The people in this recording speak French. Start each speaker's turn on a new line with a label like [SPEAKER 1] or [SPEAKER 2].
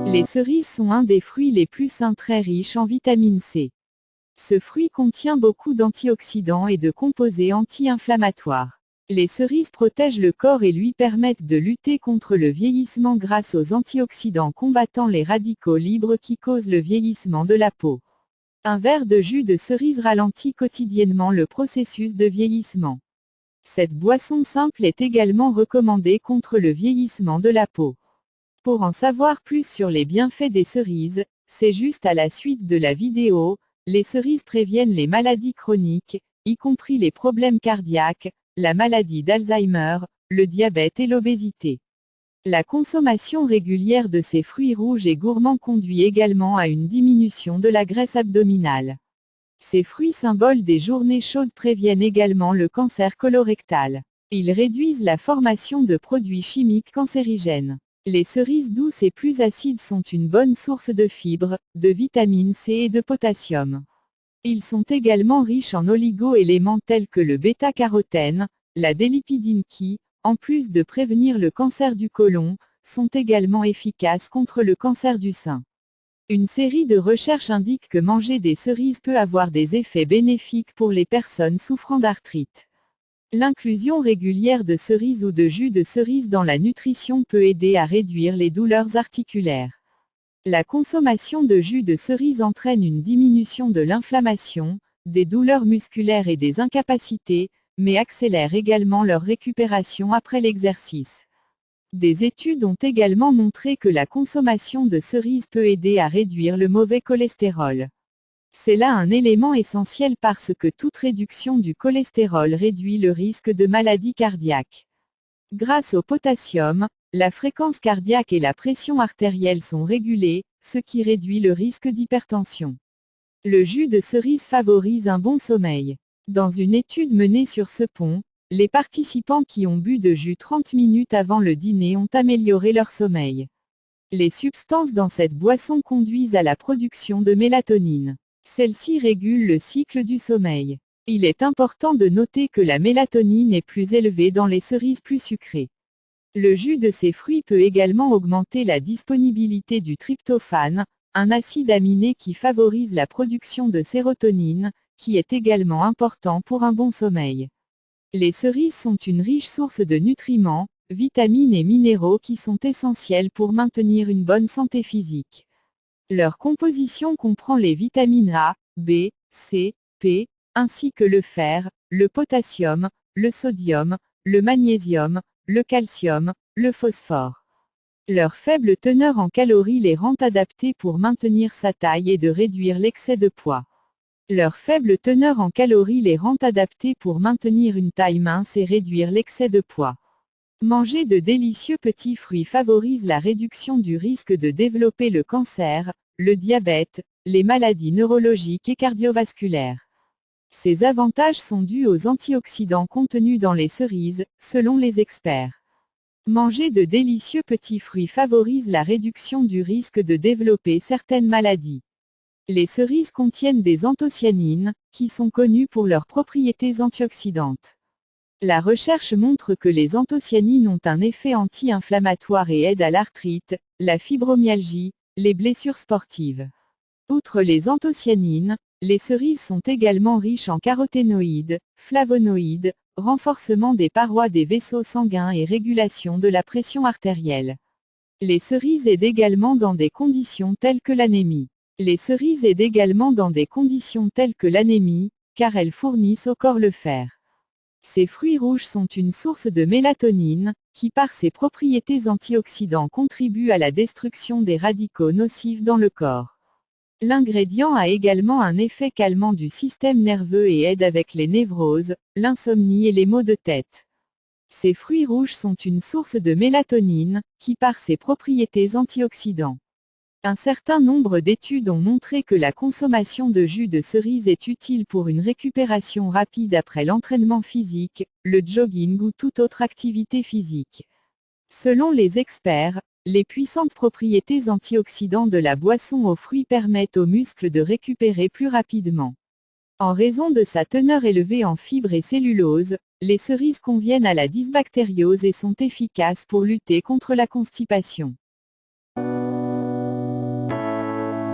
[SPEAKER 1] Les cerises sont un des fruits les plus sains très riches en vitamine C. Ce fruit contient beaucoup d'antioxydants et de composés anti-inflammatoires. Les cerises protègent le corps et lui permettent de lutter contre le vieillissement grâce aux antioxydants combattant les radicaux libres qui causent le vieillissement de la peau. Un verre de jus de cerise ralentit quotidiennement le processus de vieillissement. Cette boisson simple est également recommandée contre le vieillissement de la peau. Pour en savoir plus sur les bienfaits des cerises, c'est juste à la suite de la vidéo. Les cerises préviennent les maladies chroniques, y compris les problèmes cardiaques, la maladie d'Alzheimer, le diabète et l'obésité. La consommation régulière de ces fruits rouges et gourmands conduit également à une diminution de la graisse abdominale. Ces fruits symboles des journées chaudes préviennent également le cancer colorectal. Ils réduisent la formation de produits chimiques cancérigènes. Les cerises douces et plus acides sont une bonne source de fibres, de vitamine C et de potassium. Ils sont également riches en oligo-éléments tels que le bêta-carotène, la délipidine qui, en plus de prévenir le cancer du côlon, sont également efficaces contre le cancer du sein. Une série de recherches indique que manger des cerises peut avoir des effets bénéfiques pour les personnes souffrant d'arthrite. L'inclusion régulière de cerises ou de jus de cerise dans la nutrition peut aider à réduire les douleurs articulaires. La consommation de jus de cerise entraîne une diminution de l'inflammation, des douleurs musculaires et des incapacités, mais accélère également leur récupération après l'exercice. Des études ont également montré que la consommation de cerises peut aider à réduire le mauvais cholestérol. C'est là un élément essentiel parce que toute réduction du cholestérol réduit le risque de maladie cardiaque. Grâce au potassium, la fréquence cardiaque et la pression artérielle sont régulées, ce qui réduit le risque d'hypertension. Le jus de cerise favorise un bon sommeil. Dans une étude menée sur ce pont, les participants qui ont bu de jus 30 minutes avant le dîner ont amélioré leur sommeil. Les substances dans cette boisson conduisent à la production de mélatonine. Celle-ci régule le cycle du sommeil. Il est important de noter que la mélatonine est plus élevée dans les cerises plus sucrées. Le jus de ces fruits peut également augmenter la disponibilité du tryptophane, un acide aminé qui favorise la production de sérotonine, qui est également important pour un bon sommeil. Les cerises sont une riche source de nutriments, vitamines et minéraux qui sont essentiels pour maintenir une bonne santé physique. Leur composition comprend les vitamines A, B, C, P, ainsi que le fer, le potassium, le sodium, le magnésium, le calcium, le phosphore. Leur faible teneur en calories les rend adaptées pour maintenir sa taille et de réduire l'excès de poids. Leur faible teneur en calories les rend adaptées pour maintenir une taille mince et réduire l'excès de poids. Manger de délicieux petits fruits favorise la réduction du risque de développer le cancer, le diabète, les maladies neurologiques et cardiovasculaires. Ces avantages sont dus aux antioxydants contenus dans les cerises, selon les experts. Manger de délicieux petits fruits favorise la réduction du risque de développer certaines maladies. Les cerises contiennent des anthocyanines, qui sont connues pour leurs propriétés antioxydantes. La recherche montre que les anthocyanines ont un effet anti-inflammatoire et aident à l'arthrite, la fibromyalgie, les blessures sportives. Outre les anthocyanines, les cerises sont également riches en caroténoïdes, flavonoïdes, renforcement des parois des vaisseaux sanguins et régulation de la pression artérielle. Les cerises aident également dans des conditions telles que l'anémie. Car elles fournissent au corps le fer. Ces fruits rouges sont une source de mélatonine, qui par ses propriétés antioxydantes contribue à la destruction des radicaux nocifs dans le corps. L'ingrédient a également un effet calmant du système nerveux et aide avec les névroses, l'insomnie et les maux de tête. Ces fruits rouges sont une source de mélatonine, qui par ses propriétés antioxydantes. Un certain nombre d'études ont montré que la consommation de jus de cerise est utile pour une récupération rapide après l'entraînement physique, le jogging ou toute autre activité physique. Selon les experts, les puissantes propriétés antioxydantes de la boisson aux fruits permettent aux muscles de récupérer plus rapidement. En raison de sa teneur élevée en fibres et cellulose, les cerises conviennent à la dysbactériose et sont efficaces pour lutter contre la constipation.